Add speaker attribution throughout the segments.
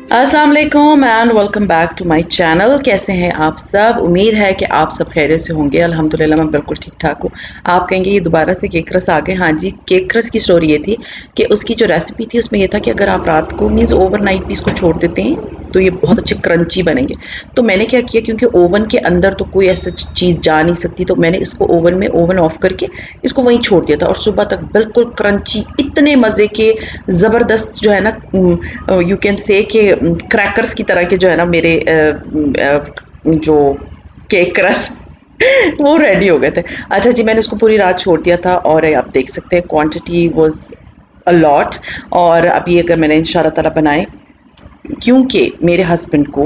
Speaker 1: अस्सलाम वालेकुम and welcome back to my channel. कैसे हैं आप सब? उम्मीद है कि आप सब खैरियत से होंगे। अल्हम्दुलिल्लाह मैं बिल्कुल ठीक ठाक हूँ। आप कहेंगे ये दोबारा से केक रस आ गए। हाँ जी, केक रस की स्टोरी ये थी कि उसकी जो रेसिपी थी उसमें ये था कि अगर आप रात को मीन्स ओवरनाइट भी इसको छोड़ देते हैं तो ये बहुत अच्छे क्रंची बनेंगे। तो मैंने क्या किया, क्योंकि ओवन के अंदर तो कोई ऐसी चीज़ जा नहीं सकती, तो मैंने इसको ओवन ऑफ करके इसको वहीं छोड़ दिया था और सुबह तक बिल्कुल क्रंची, इतने मज़े के ज़बरदस्त जो है ना, यू कैन से कि क्रैकर्स की तरह के जो है ना मेरे जो केक रस वो रेडी हो गए थे। अच्छा जी, मैंने उसको पूरी रात छोड़ दिया था और आप देख सकते हैं क्वांटिटी वाज अ लॉट। और अभी अगर मैंने इंशाल्लाह ताला बनाए, क्योंकि मेरे हस्बैंड को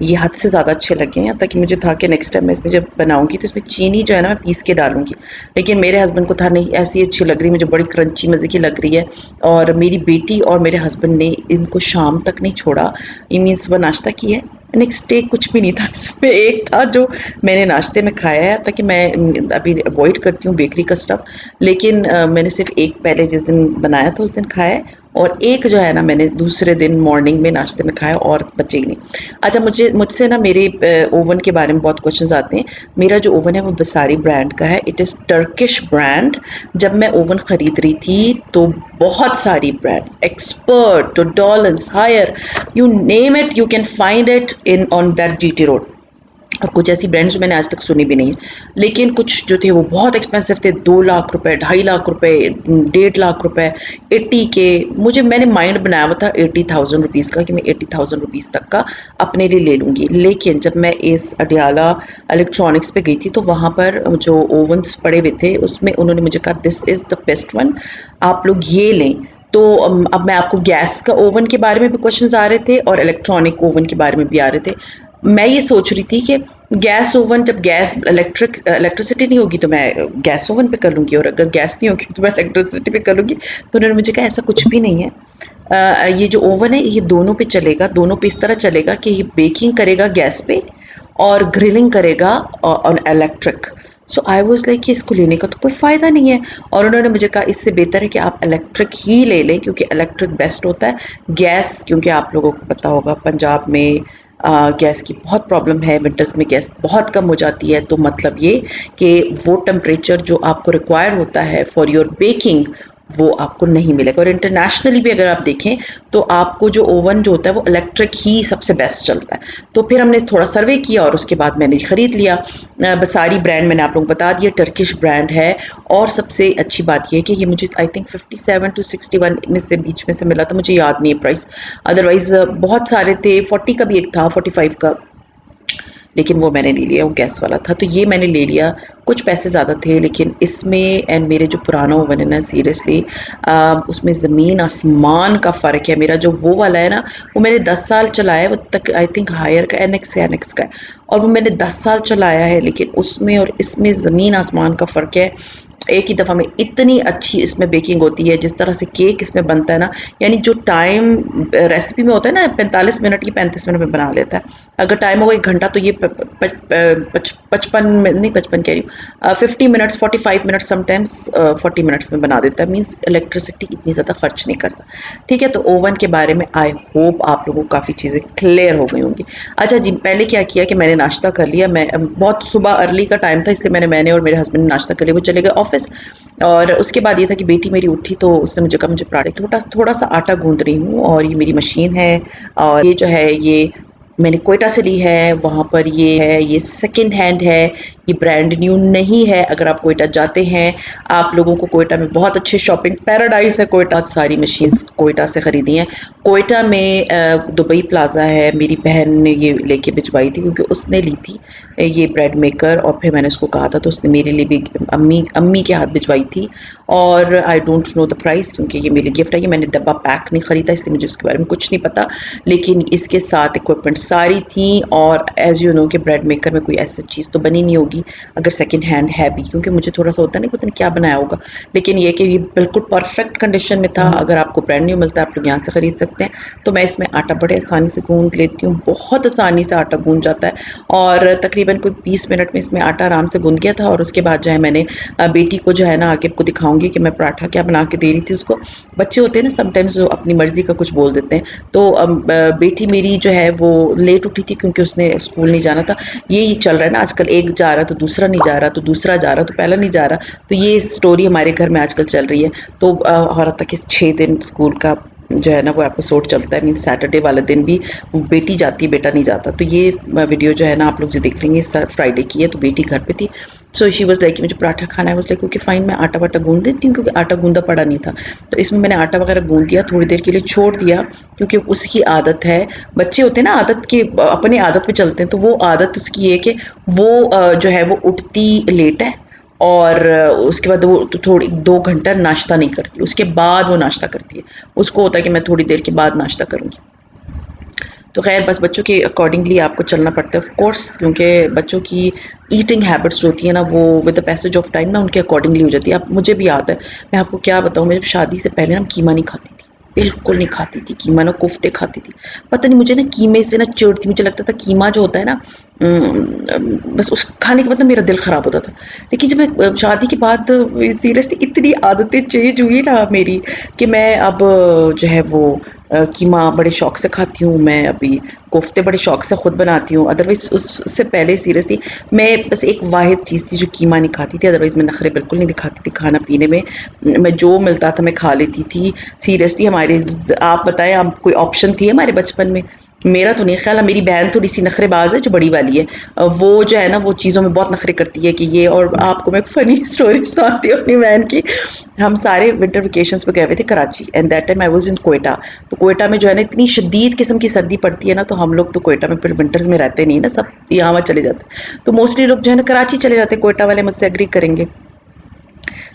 Speaker 1: ये हद से ज़्यादा अच्छे लगे हैं, ताकि मुझे था कि नेक्स्ट टाइम मैं इसमें जब बनाऊंगी तो इसमें चीनी जो है ना मैं पीस के डालूंगी। लेकिन मेरे हस्बैंड को था नहीं, ऐसी अच्छी लग रही, मुझे बड़ी क्रंची मज़े की लग रही है। और मेरी बेटी और मेरे हस्बैंड ने इनको शाम तक नहीं छोड़ा। ये मीन्स सुबह नाश्ता किया है, नेक्स्ट डे कुछ भी नहीं था इसमें। एक था जो मैंने नाश्ते में खाया है, ताकि मैं अभी अवॉइड करती हूँ बेकरी का स्टफ़। लेकिन मैंने सिर्फ एक पहले जिस दिन बनाया था उस दिन खाया है, और एक जो है ना मैंने दूसरे दिन मॉर्निंग में नाश्ते में खाया और बचे ही नहीं। अच्छा, मुझसे ना मेरे ओवन के बारे में बहुत क्वेश्चंस आते हैं। मेरा जो ओवन है वो बसारी ब्रांड का है, इट इज़ टर्किश ब्रांड। जब मैं ओवन ख़रीद रही थी तो बहुत सारी ब्रांड्स, एक्सपर्ट तो डॉलन्स, Haier, you name it you can find it in on that GT road. और कुछ ऐसी ब्रांड्स जो मैंने आज तक सुनी भी नहीं है, लेकिन कुछ जो थे वो बहुत एक्सपेंसिव थे। 2 लाख रुपए, 2.5 लाख रुपए, 1.5 लाख रुपए, 80 के। मैंने माइंड बनाया हुआ था 80,000 रुपीज़ का, कि मैं 80,000 रुपीज़ तक का अपने लिए ले लूँगी। लेकिन जब मैं इस अडियाला इलेक्ट्रॉनिक्स पे गई थी तो वहाँ पर जो ओवन्स पड़े हुए थे उसमें उन्होंने मुझे कहा this is the best one, आप लोग ये लें। तो अब मैं आपको गैस का ओवन के बारे में भी क्वेश्चंस आ रहे थे और इलेक्ट्रॉनिक ओवन के बारे में भी आ रहे थे। मैं ये सोच रही थी कि गैस ओवन, जब इलेक्ट्रिसिटी नहीं होगी तो मैं गैस ओवन पे कर लूँगी, और अगर गैस नहीं होगी तो मैं इलेक्ट्रिसिटी पे कर लूँगी। तो उन्होंने मुझे कहा ऐसा कुछ भी नहीं है। ये जो ओवन है ये दोनों पे चलेगा, दोनों पे इस तरह चलेगा कि ये बेकिंग करेगा गैस पे और ग्रिलिंग करेगा on electric. So I was like कि इसको लेने का तो कोई फ़ायदा नहीं है। और उन्होंने मुझे कहा इससे बेहतर है कि आप इलेक्ट्रिक ही ले लें, क्योंकि इलेक्ट्रिक बेस्ट होता है। गैस, क्योंकि आप लोगों को पता होगा पंजाब में गैस की बहुत प्रॉब्लम है, विंटर्स में गैस बहुत कम हो जाती है। तो मतलब ये कि वो टेम्परेचर जो आपको रिक्वायर होता है फॉर योर बेकिंग वो आपको नहीं मिलेगा। और इंटरनेशनली भी अगर आप देखें तो आपको जो ओवन जो होता है वो इलेक्ट्रिक ही सबसे बेस्ट चलता है। तो फिर हमने थोड़ा सर्वे किया और उसके बाद मैंने ख़रीद लिया। बसारी ब्रांड मैंने आप लोगों को बता दिया, टर्किश ब्रांड है। और सबसे अच्छी बात यह है कि ये मुझे आई थिंक 57 to 61 में से बीच में से मिला था, मुझे याद नहीं है प्राइस। अदरवाइज़ बहुत सारे थे, 40 का भी एक था, 45 का, लेकिन वो मैंने नहीं लिया, वो गैस वाला था तो ये मैंने ले लिया। कुछ पैसे ज़्यादा थे, लेकिन इसमें एंड मेरे जो पुराना ओवन है ना, सीरियसली उसमें ज़मीन आसमान का फ़र्क है। मेरा जो वो वाला है ना, वो मैंने 10 साल चलाया है, वो तक आई थिंक हायर का एनेक्स का है, और वो मैंने 10 साल चलाया है, लेकिन उसमें और इसमें ज़मीन आसमान का फ़र्क है। एक ही दफ़ा में इतनी अच्छी इसमें बेकिंग होती है, जिस तरह से केक इसमें बनता है ना, यानी जो टाइम रेसिपी में होता है ना 45 मिनट, ये 35 मिनट में बना लेता है। अगर टाइम होगा 1 घंटा तो ये 55 नहीं, 55 कह रही हूँ, 50 मिनट्स, 45 मिनट्स, समटाइम्स 40 मिनट्स में बना देता है। मीन्स इलेक्ट्रिसिटी इतनी ज़्यादा खर्च नहीं करता। ठीक है, तो ओवन के बारे में आई होप आप लोगों को काफ़ी चीज़ें क्लियर हो गई होंगी। अच्छा जी, पहले क्या किया कि मैंने नाश्ता कर लिया। मैं बहुत सुबह अर्ली का टाइम था, इसलिए मैंने और मेरे हस्बैंड ने नाश्ता कर लिया, वो चले गए ऑफिस। और उसके बाद ये था कि बेटी मेरी उठी तो उसने मुझे कहा मुझे पराठे, थोड़ा सा आटा गूंद रही हूँ। और ये मेरी मशीन है, और ये जो है ये मैंने कोयटा से ली है। वहाँ पर ये है, ये सेकंड हैंड है, ये ब्रांड न्यू नहीं है। अगर आप कोयटा जाते हैं, आप लोगों को कोयटा में बहुत अच्छे शॉपिंग पैराडाइज है कोयटा, सारी मशीन्स कोयटा से ख़रीदी हैं। कोयटा में दुबई प्लाज़ा है, मेरी बहन ने ये लेके भिजवाई थी, क्योंकि उसने ली थी ये ब्रेड मेकर, और फिर मैंने उसको कहा था तो उसने मेरे लिए भी अम्मी के हाथ भिजवाई थी। और I don't know the price, क्योंकि ये मेरी गिफ्ट है, ये मैंने डब्बा पैक नहीं ख़रीदा, इसलिए मुझे उसके बारे में कुछ नहीं पता। लेकिन इसके साथ इक्विपमेंट सारी थी, और एज़ यू नो कि ब्रेड मेकर में कोई ऐसी चीज़ तो बनी नहीं होगी होगी अगर सेकंड हैंड है भी, क्योंकि मुझे थोड़ा सा होता है ना कि पता नहीं क्या बनाया होगा, लेकिन ये कि ये बिल्कुल परफेक्ट कंडीशन में था। अगर आपको ब्रांड न्यू मिलता है आप लोग यहाँ से ख़रीद सकते हैं। तो मैं इसमें आटा बड़े आसानी से गूँध लेती हूँ, बहुत आसानी से आटा गूँध जाता है और तकरीबन कोई 20 मिनट में इसमें आटा आराम से गूँध गया था। और उसके बाद जो है मैंने बेटी को जो है ना आगे आपको दिखाऊंगी कि मैं पराठा क्या बना के दे रही थी उसको। बच्चे होते हैं ना समटाइम्स जो अपनी मर्ज़ी का कुछ बोल देते हैं, तो बेटी मेरी जो है वो लेट उठी थी क्योंकि उसने स्कूल नहीं जाना था। यही चल रहा है ना आजकल, एक जा रहा तो दूसरा नहीं जा रहा, तो दूसरा जा रहा तो पहला नहीं जा रहा, तो ये स्टोरी हमारे घर में आजकल चल रही है। तो और तक 6 दिन स्कूल का जो है ना वो एपिसोड चलता है, मीन सैटरडे वाले दिन भी बेटी जाती है बेटा नहीं जाता। तो ये वीडियो जो है ना आप लोग जो देख रही हैं फ्राइडे की है, तो बेटी घर पे थी। सो शी वॉज लाइक मुझे पराठा खाना है, वॉज लाइक ओके फाइन, मैं आटा वाटा गूंद देती हूँ क्योंकि आटा गूंदा पड़ा नहीं था। तो इसमें मैंने आटा वगैरह गूंद दिया, थोड़ी देर के लिए छोड़ दिया क्योंकि उसकी आदत है, बच्चे होते हैं ना आदत के अपनी आदत पे चलते हैं, तो वो आदत उसकी है कि वो जो है वो उठती लेट है और उसके बाद वो तो थोड़ी 2 घंटा नाश्ता नहीं करती, उसके बाद वो नाश्ता करती है। उसको होता है कि मैं थोड़ी देर के बाद नाश्ता करूँगी। तो खैर बस बच्चों के अकॉर्डिंगली आपको चलना पड़ता है ऑफ कोर्स, क्योंकि बच्चों की ईटिंग हैबिट्स जो होती है ना वो with the passage of time ना उनके अकॉर्डिंगली हो जाती है। अब मुझे भी याद है, मैं आपको क्या बताऊँ, मैं जब शादी से पहले ना कीमा नहीं खाती थी, बिल्कुल नहीं खाती थी कीमा, ना कोफ्ते खाती थी। पता नहीं मुझे ना कीमे से ना चिढ़ थी, मुझे लगता था कीमा जो होता है ना बस उस खाने के बाद ना मेरा दिल ख़राब होता था। लेकिन जब मैं शादी के बाद सीरियसली इतनी आदतें चेंज हुई ना मेरी कि मैं अब जो है वो कीमा बड़े शौक से खाती हूँ, मैं अभी कोफ्ते बड़े शौक से ख़ुद बनाती हूँ। अदरवाइज़ उससे पहले सीरियसली मैं बस एक वाहिद चीज़ थी जो कीमा नहीं खाती थी, अदरवाइज़ मैं नखरे बिल्कुल नहीं दिखाती थी खाना पीने में। मैं जो मिलता था मैं खा लेती थी सीरियसली। हमारे आप बताएं, आप कोई ऑप्शन थी हमारे बचपन में? मेरा तो नहीं ख्याल है। मेरी बहन थोड़ी सी नखरेबाज है जो बड़ी वाली है, वो जो है ना वो चीज़ों में बहुत नखरे करती है कि ये। और आपको मैं फ़नी स्टोरी सुनाती हूँ अपनी बहन की। हम सारे विंटर वेकेशंस पे गए हुए थे Karachi and that time I was in Quetta. तो कोयटा में जो है ना इतनी शदीद किस्म की सर्दी पड़ती है ना, तो हम लोग तो कोयटा में फिर विंटर्स में रहते नहीं ना, सब यहाँ चले जाते। तो मोस्टली लोग जो है ना कराची चले जाते, कोयटा वाले मुझसे एग्री करेंगे।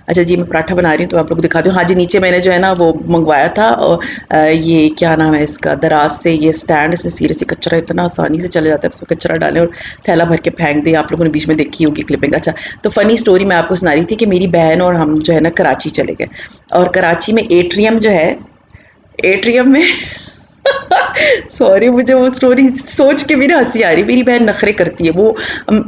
Speaker 1: अच्छा जी, मैं पराठा बना रही हूँ तो आप लोग को दिखाती हूँ। हाँ जी, नीचे मैंने जो है ना वो मंगवाया था और ये क्या नाम है इसका, दराज से ये स्टैंड, इसमें सीरियसली कचरा इतना आसानी से चले जाता है, उसमें कचरा डालें और थैला भर के फेंक दें। आप लोगों ने बीच में देखी होगी क्लिपिंग। अच्छा, तो फ़नी स्टोरी मैं आपको सुना रही थी कि मेरी बहन और हम जो है ना कराची चले गए, और कराची में एट्रियम जो है, एट्रियम में सॉरी, मुझे वो स्टोरी सोच के भी ना हंसी आ रही। मेरी बहन नखरे करती है, वो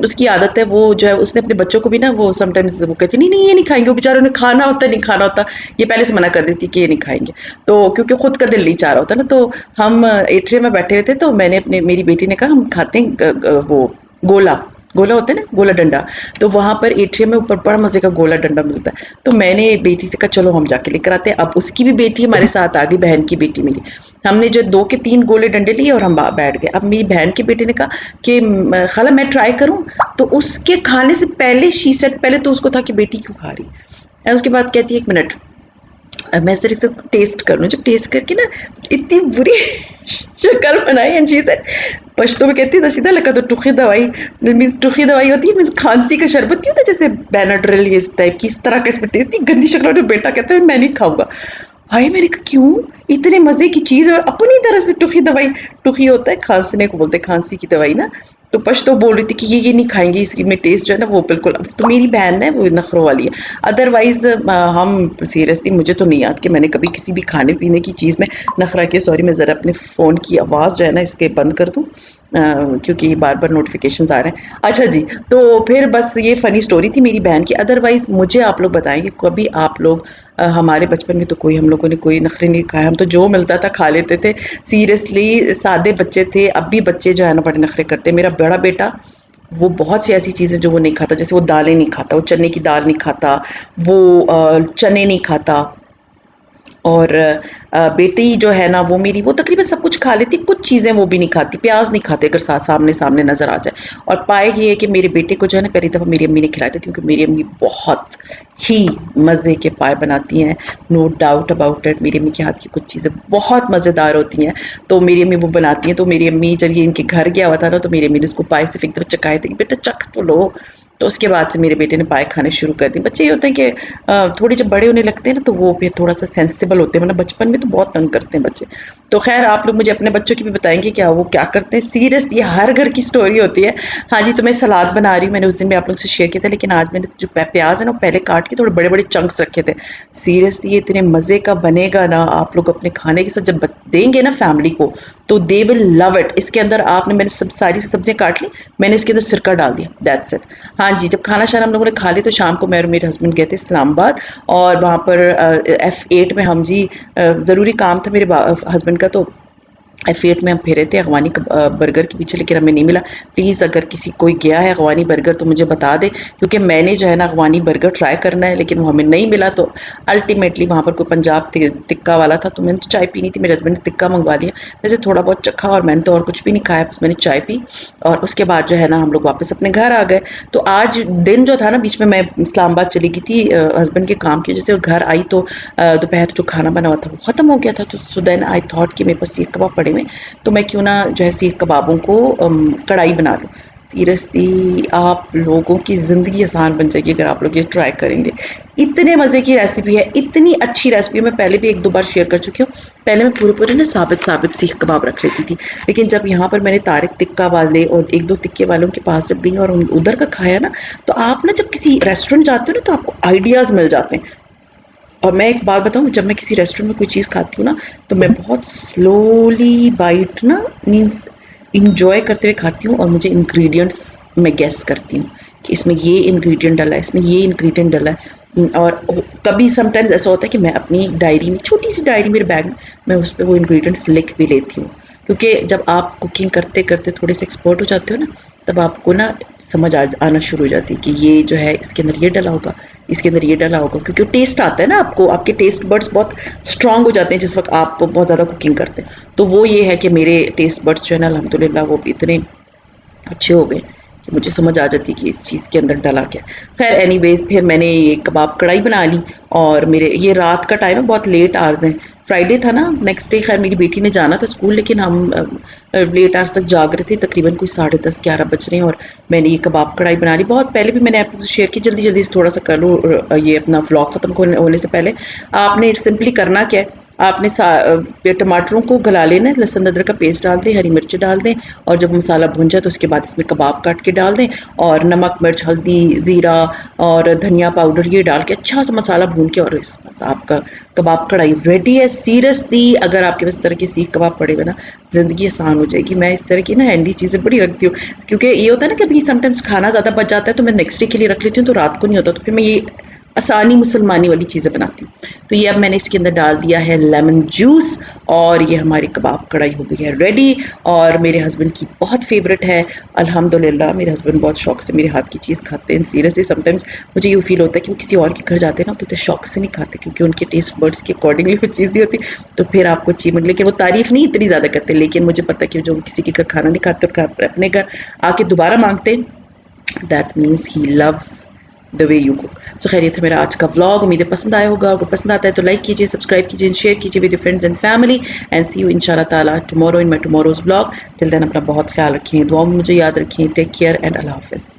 Speaker 1: उसकी आदत है, वो जो है उसने अपने बच्चों को भी ना वो समटाइम्स वो कहती नहीं नहीं ये नहीं खाएंगे, वो बेचारों ने खाना होता नहीं खाना होता, ये पहले से मना कर देती कि ये नहीं खाएंगे। तो क्योंकि खुद का दिल नहीं चाह रहा होता ना, तो हम एट्रियम में बैठे हुए थे, तो मैंने अपने मेरी बेटी ने कहा हम खाते हैं वो गोला, गोला होता है ना, गोला डंडा। तो वहाँ पर एट्रियम में ऊपर बड़ा मजे का गोला डंडा मिलता है। तो मैंने बेटी से कहा चलो हम जाके लेकर आते हैं। अब उसकी भी बेटी हमारे साथ आ गई, बहन की बेटी मेरी। हमने जो 2 के 3 गोले डंडे लिए और हम बैठ गए। अब मेरी बहन की बेटी ने कहा कि खाला मैं ट्राई करूं, तो उसके खाने से पहले शी सेड, पहले तो उसको था कि बेटी क्यों खा रही है, उसके बाद कहती है 1 मिनट मैं सिर्फ टेस्ट कर लूँ। जब टेस्ट करके ना इतनी बुरी शक्ल बनाई एंड शी सेड, पश्तो में कहती है सीधा लगा तो टुखी दवाई, मीन्स टुखी दवाई होती है, मीन्स खांसी का शरबत नहीं होता जैसे बेनाड्रिल, ये इस टाइप की, इस तरह का इसमें टेस्ट, गंदी शक्ल में। बेटा कहता है मैं नहीं खाऊंगा। हाय, मैंने कहा क्यों, इतने मजे की चीज और अपनी तरफ से टुखी दवाई। टुखी होता है खांसने को बोलते हैं, खांसी की दवाई ना। तो पश्तो बोल रही थी कि ये नहीं खाएंगे, इसमें टेस्ट जो है ना वो बिल्कुल। अब तो मेरी बहन है वो नखरों वाली है, अदरवाइज हम सीरियसली मुझे तो नहीं याद कि मैंने कभी किसी भी खाने पीने की चीज़ में नखरा किया। सॉरी, मैं ज़रा अपने फ़ोन की आवाज़ जो है ना इसके बंद कर दूँ क्योंकि बार बार नोटिफिकेशंस आ रहे हैं। अच्छा जी, तो फिर बस ये फ़नी स्टोरी थी मेरी बहन की। अदरवाइज़ मुझे आप लोग बताएं कि कभी आप लोग हमारे बचपन में तो कोई, हम लोगों ने कोई नखरे नहीं खाए, हम तो जो मिलता था खा लेते थे। सीरियसली सादे बच्चे थे। अब भी बच्चे जो है ना बड़े नखरे करते हैं। मेरा बड़ा बेटा वो बहुत सी ऐसी चीज़ें जो वो नहीं खाता, जैसे वो दालें नहीं खाता, वो चने की दाल नहीं खाता, वो चने नहीं खाता। और बेटी जो है ना वो मेरी, वो तकरीबन सब कुछ खा लेती, कुछ चीज़ें वो भी नहीं खाती, प्याज नहीं खाते अगर सामने सामने नज़र आ जाए। और पाए ये है कि मेरे बेटे को जो है ना पहली दफ़ा मेरी अम्मी ने खिलाया था, क्योंकि मेरी अम्मी बहुत ही मज़े के पाए बनाती हैं, नो डाउट अबाउट इट। मेरी अम्मी के हाथ की कुछ चीज़ें बहुत मज़ेदार होती हैं, तो मेरी अम्मी वो बनाती हैं। तो मेरी अम्मी जब ये इनके घर गया हुआ था ना, तो मेरी अम्मी ने उसको पाए से फेंक दफ़ा चखाए थे कि बेटा चख तो लो। तो उसके बाद से मेरे बेटे ने पाए खाने शुरू कर दिए। बच्चे ये होते हैं कि थोड़े जब बड़े होने लगते हैं ना तो वो फिर थोड़ा सा सेंसिबल होते हैं, वरना बचपन में तो बहुत तंग करते हैं बच्चे। तो खैर आप लोग मुझे अपने बच्चों की भी बताएंगे क्या वो क्या करते हैं। सीरियस ये हर घर की स्टोरी होती है। हाँ जी, तो मैं सलाद बना रही हूँ, मैंने उस दिन भी आप लोग से शेयर किया था, लेकिन आज मैंने जो प्याज है ना वो पहले काट के थोड़े बड़े बड़े चंक्स रखे थे। सीरियसली ये इतने मज़े का बनेगा ना, आप लोग अपने खाने के साथ जब देंगे ना फैमिली को तो दे विल लव इट। इसके अंदर आपने मैंने सब सारी सब्जियां काट ली, मैंने इसके अंदर सिरका डाल दिया, दैट्स इट। हाँ जी, जब खाना शाना हम लोगों ने खा लिया तो शाम को मैं और मेरे हस्बैंड गए थे इस्लामाबाद, और वहाँ पर F8 में हम जी ज़रूरी काम था मेरे हस्बैंड का, तो F8 में हम फिरे थे अगवानी बर्गर के पीछे, लेकिन हमें नहीं मिला। प्लीज़ अगर किसी कोई गया है अगवानी बर्गर तो मुझे बता दे, क्योंकि मैंने जो है ना अगवानी बर्गर ट्राई करना है, लेकिन वो हमें नहीं मिला। तो अल्टीमेटली वहाँ पर कोई पंजाब टिक्का वाला था, तो मैंने तो चाय पीनी थी, मेरे हस्बैंड ने टिक्का मंगवा लिया। वैसे थोड़ा बहुत चखा और मैंने तो और कुछ भी नहीं खाया, बस मैंने चाय पी और उसके बाद जो है ना हम लोग वापस अपने घर आ गए। तो आज दिन जो था ना, बीच में मैं इस्लामाबाद चली गई थी हस्बैंड के काम की वजह से, और घर आई तो दोपहर जो खाना बना हुआ था वो ख़त्म हो गया था। तो सो देन आई थॉट कि मेरे पास सीख कबाब पड़े हुए, तो मैं क्यों ना जो है सीख कबाबों को कढ़ाई बना लूँ। सीरियसली आप लोगों की ज़िंदगी आसान बन जाएगी अगर आप लोग ये ट्राई करेंगे। इतने मज़े की रेसिपी है, इतनी अच्छी रेसिपी है, मैं पहले भी 1-2 बार शेयर कर चुकी हूँ। पहले मैं पूरे-पूरे ना साबित सीख कबाब रख लेती थी, लेकिन जब यहाँ पर मैंने तारिक टिक्का वाले और 1-2 टिक्के वालों के पास जब गई और उधर का खाया ना, तो आप ना जब किसी रेस्टोरेंट जाते हो ना तो आपको आइडियाज़ मिल जाते हैं। और मैं एक बात बताऊँ, जब मैं किसी रेस्टोरेंट में कोई चीज़ खाती हूँ ना, तो मैं बहुत स्लोली बाइट ना मीन्स इंजॉय करते हुए खाती हूँ, और मुझे इंग्रेडिएंट्स मैं गेस करती हूँ कि इसमें ये इंग्रेडिएंट डला है, इसमें ये इंग्रेडिएंट डला है। और कभी समटाइम्स ऐसा होता है कि मैं अपनी डायरी में, छोटी सी डायरी मेरे बैग में, मैं उस पर वो इंग्रेडिएंट्स लिख भी लेती हूँ, क्योंकि जब आप कुकिंग करते करते थोड़े से एक्सपर्ट हो जाते हो ना, तब आपको ना समझ आना शुरू हो जाती है कि ये जो है इसके अंदर ये डला होगा, इसके अंदर ये डला होगा, क्योंकि टेस्ट आता है ना आपको, आपके टेस्ट बड्स बहुत स्ट्रांग हो जाते हैं जिस वक्त आप बहुत ज़्यादा कुकिंग करते हैं। तो वो ये है कि मेरे टेस्ट बड्स जो है ना अल्हम्दुलिल्लाह वो भी इतने अच्छे हो गए कि मुझे समझ आ जाती कि इस चीज़ के अंदर डला क्या। खैर एनीवेज फिर मैंने ये कबाब कढ़ाई बना ली, और मेरे ये रात का टाइम है, बहुत लेट आवर्स हैं, फ्राइडे था ना, नेक्स्ट डे खैर मेरी बेटी ने जाना था स्कूल, लेकिन हम लेट आवर्स तक जाग रहे थे, तकरीबन कोई 10:30-11 बज रहे हैं, और मैंने ये कबाब कढ़ाई बना ली। बहुत पहले भी मैंने आपको शेयर की, जल्दी जल्दी से थोड़ा सा कर लूँ ये अपना व्लॉग ख़त्म होने से पहले। आपने सिंपली करना क्या है, आपने टमाटरों को गला लेना है, लहसुन अदरक का पेस्ट डाल दें, हरी मिर्च डाल दें, और जब मसाला भुन जाए तो उसके बाद इसमें कबाब काट के डाल दें, और नमक मिर्च हल्दी ज़ीरा और धनिया पाउडर ये डाल के अच्छा सा मसाला भून के, और बस आपका कबाब कढ़ाई रेडी है। सीरियसली अगर आपके पास इस तरह के सीख कबाब पड़े हुए ना, ज़िंदगी आसान हो जाएगी। मैं इस तरह की ना हैंडी चीज़ें बड़ी रखती हूँ, क्योंकि ये होता है ना कि अभी समटाइम्स खाना ज़्यादा बच जाता है तो मैं नेक्स्ट डे के लिए रख लेती हूँ, तो रात को नहीं होता, तो फिर मैं ये आसानी मुसलमानी वाली चीज़ें बनाती हूँ। तो ये अब मैंने इसके अंदर डाल दिया है लेमन जूस, और ये हमारी कबाब कढ़ाई हो गई है रेडी, और मेरे हस्बैंड की बहुत फेवरेट है अल्हम्दुलिल्लाह। मेरे हस्बैंड बहुत शौक से मेरे हाथ की चीज़ खाते हैं। सीरियसली समटाइम्स मुझे यूँ फील होता है कि वो किसी और के घर जाते हैं ना तो इतने शौक से नहीं खाते, क्योंकि उनके टेस्ट बर्ड्स के अकॉर्डिंगली वो चीज़ नहीं होती, तो फिर आपको चाहिए मिले, लेकिन वो तारीफ़ नहीं इतनी ज़्यादा करते, लेकिन मुझे पता है कि जो किसी के घर खाना नहीं खाते और अपने घर आके दोबारा मांगते हैं, that means he loves the way you cook. So खैर ये था मेरा आज का व्लॉग, उम्मीद है पसंद आया होगा। अगर पसंद आता है तो लाइक कीजिए, सब्सक्राइब कीजिए, शेयर कीजिए with your friends and family, and see you इंशाल्लाह ताला tomorrow in my tomorrow's vlog. Till then अपना बहुत ख्याल रखें, दुआ में मुझे याद रखें। टेक केयर एंड अल्लाह हाफिज़।